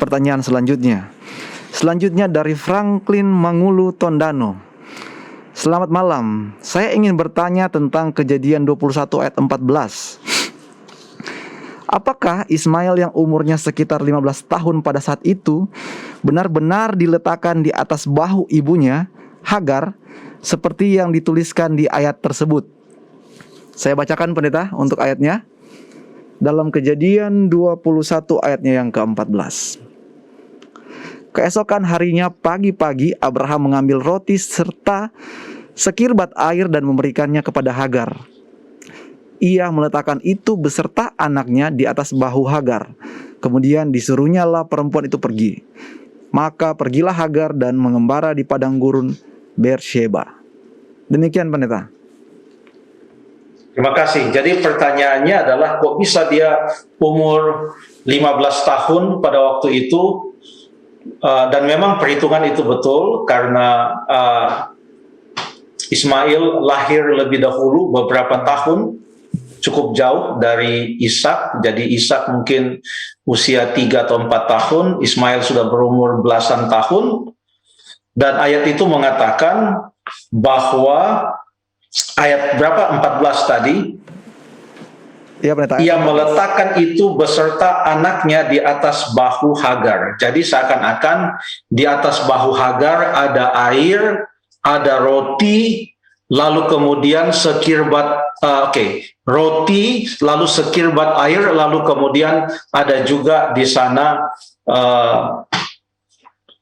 pertanyaan selanjutnya. Selanjutnya dari Franklin Mangulu Tondano. Selamat malam, saya ingin bertanya tentang Kejadian 21 ayat 14. Apakah Ismail yang umurnya sekitar 15 tahun pada saat itu benar-benar diletakkan di atas bahu ibunya, Hagar, seperti yang dituliskan di ayat tersebut? Saya bacakan pendeta untuk ayatnya. Dalam Kejadian 21 ayatnya yang ke-14. Keesokan harinya pagi-pagi Abraham mengambil roti serta sekirbat air dan memberikannya kepada Hagar. Ia meletakkan itu beserta anaknya di atas bahu Hagar. Kemudian disuruhnyalah perempuan itu pergi. Maka pergilah Hagar dan mengembara di padang gurun Beersheba. Demikian pendeta. Terima kasih. Jadi pertanyaannya adalah kok bisa dia umur 15 tahun pada waktu itu, dan memang perhitungan itu betul karena Ismail lahir lebih dahulu beberapa tahun, cukup jauh dari Ishak. Jadi Ishak mungkin usia 3 atau 4 tahun, Ismail sudah berumur belasan tahun. Dan ayat itu mengatakan bahwa ayat berapa? 14 tadi. Ya, ia meletakkan itu beserta anaknya di atas bahu Hagar. Jadi seakan-akan di atas bahu Hagar ada air, ada roti, lalu kemudian sekirbat roti, lalu sekirbat air, lalu kemudian ada juga di sana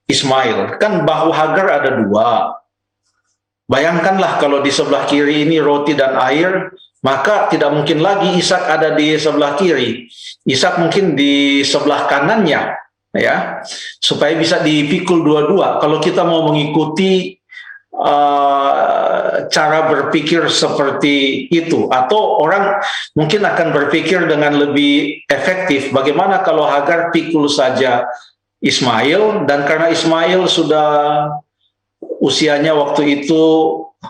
Ismail. Kan bahu Hagar ada dua. Bayangkanlah kalau di sebelah kiri ini roti dan air, maka tidak mungkin lagi Ishak ada di sebelah kiri. Ishak mungkin di sebelah kanannya, ya, supaya bisa dipikul dua-dua. Kalau kita mau mengikuti cara berpikir seperti itu, atau orang mungkin akan berpikir dengan lebih efektif, bagaimana kalau Hagar pikul saja Ismail, dan karena Ismail sudah usianya waktu itu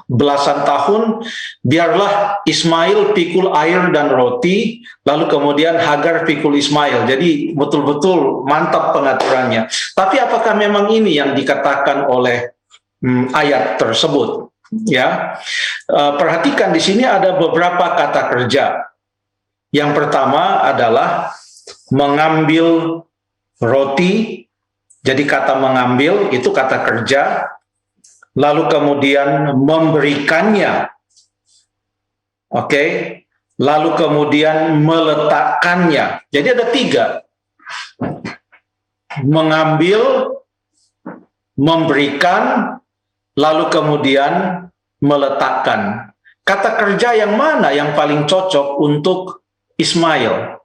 belasan tahun, biarlah Ismail pikul air dan roti, lalu kemudian Hagar pikul Ismail. Jadi betul-betul mantap pengaturannya. Tapi apakah memang ini yang dikatakan oleh ayat tersebut? Ya, perhatikan di sini ada beberapa kata kerja. Yang pertama adalah mengambil roti. Jadi kata mengambil itu kata kerja. Lalu kemudian memberikannya, lalu kemudian meletakkannya. Jadi ada tiga: mengambil, memberikan, lalu kemudian meletakkan. Kata kerja yang mana yang paling cocok untuk Ismail?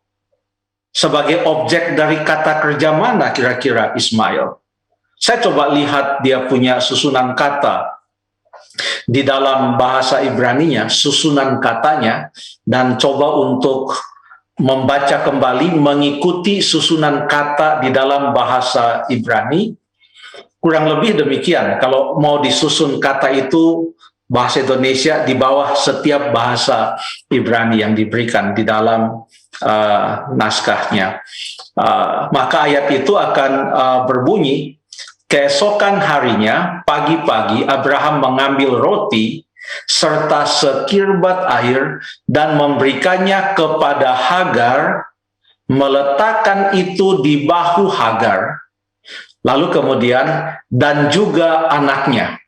Sebagai objek dari kata kerja mana kira-kira Ismail? Saya coba lihat dia punya susunan kata di dalam bahasa Ibrani-nya, susunan katanya, dan coba untuk membaca kembali, mengikuti susunan kata di dalam bahasa Ibrani. Kurang lebih demikian. Kalau mau disusun kata itu, bahasa Indonesia di bawah setiap bahasa Ibrani yang diberikan di dalam naskahnya. Maka ayat itu akan berbunyi, keesokan harinya, pagi-pagi, Abraham mengambil roti serta sekirbat air dan memberikannya kepada Hagar, meletakkan itu di bahu Hagar, lalu kemudian dan juga anaknya.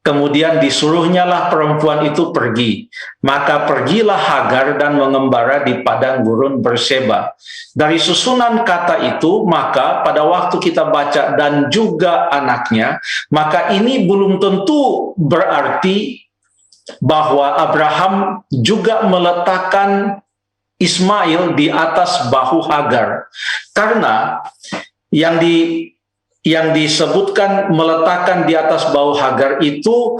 Kemudian disuruhnyalah perempuan itu pergi. Maka pergilah Hagar dan mengembara di padang gurun Beersheba. Dari susunan kata itu, maka pada waktu kita baca dan juga anaknya, maka ini belum tentu berarti bahwa Abraham juga meletakkan Ismail di atas bahu Hagar. Karena yang disebutkan meletakkan di atas bahu Hagar itu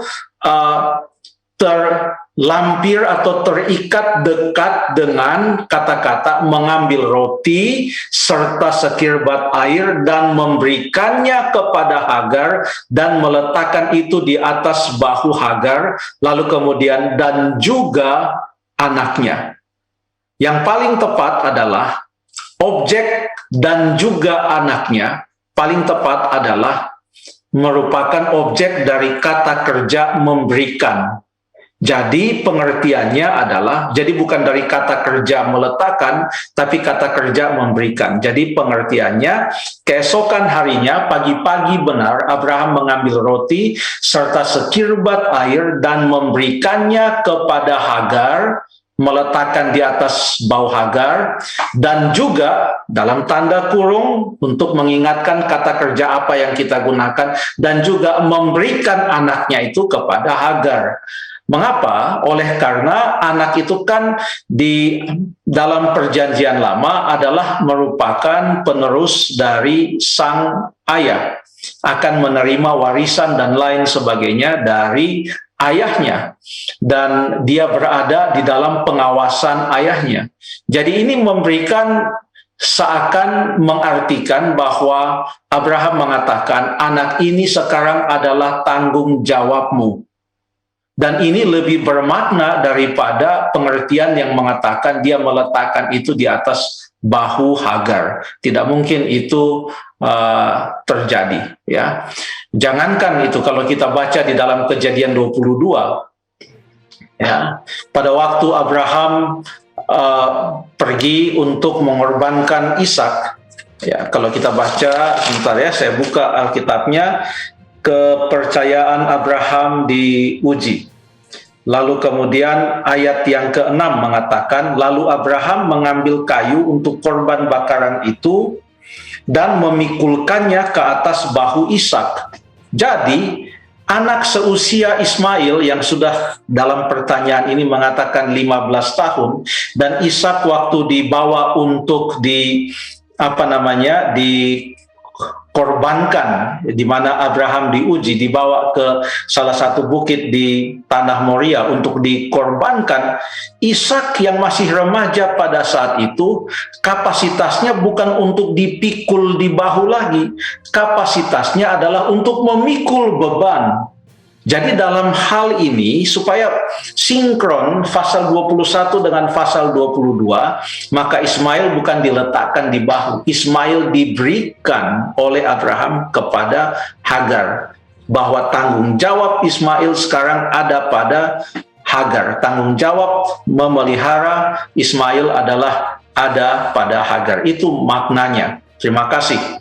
terlampir atau terikat dekat dengan kata-kata mengambil roti serta sekirbat air dan memberikannya kepada Hagar dan meletakkan itu di atas bahu Hagar, lalu kemudian dan juga anaknya. Yang paling tepat adalah objek dan juga anaknya paling tepat adalah merupakan objek dari kata kerja memberikan. Jadi pengertiannya adalah, jadi bukan dari kata kerja meletakkan, tapi kata kerja memberikan. Jadi pengertiannya, keesokan harinya, pagi-pagi benar, Abraham mengambil roti serta sekirbat air dan memberikannya kepada Hagar, meletakkan di atas bahu Hagar, dan juga dalam tanda kurung untuk mengingatkan kata kerja apa yang kita gunakan, dan juga memberikan anaknya itu kepada Hagar. Mengapa? Oleh karena anak itu kan di dalam perjanjian lama adalah merupakan penerus dari sang ayah, akan menerima warisan dan lain sebagainya dari ayahnya, dan dia berada di dalam pengawasan ayahnya. Jadi ini memberikan, seakan mengartikan bahwa Abraham mengatakan anak ini sekarang adalah tanggung jawabmu. Dan ini lebih bermakna daripada pengertian yang mengatakan dia meletakkan itu di atas bahu Hagar. Tidak mungkin itu terjadi, ya. Jangankan itu, kalau kita baca di dalam Kejadian 22, ya, pada waktu Abraham pergi untuk mengorbankan Ishak, ya, kalau kita baca, sebentar ya, saya buka Alkitabnya, kepercayaan Abraham diuji. Lalu kemudian ayat yang ke-6 mengatakan, lalu Abraham mengambil kayu untuk korban bakaran itu dan memikulkannya ke atas bahu Ishak. Jadi anak seusia Ismail yang sudah dalam pertanyaan ini mengatakan 15 tahun, dan Ishak waktu dibawa untuk dikorbankan, di mana Abraham diuji, dibawa ke salah satu bukit di tanah Moria untuk dikorbankan. Ishak yang masih remaja pada saat itu, kapasitasnya bukan untuk dipikul di bahu lagi, kapasitasnya adalah untuk memikul beban. Jadi dalam hal ini, supaya sinkron pasal 21 dengan pasal 22, maka Ismail bukan diletakkan di bahu. Ismail diberikan oleh Abraham kepada Hagar. Bahwa tanggung jawab Ismail sekarang ada pada Hagar. Tanggung jawab memelihara Ismail adalah ada pada Hagar. Itu maknanya. Terima kasih.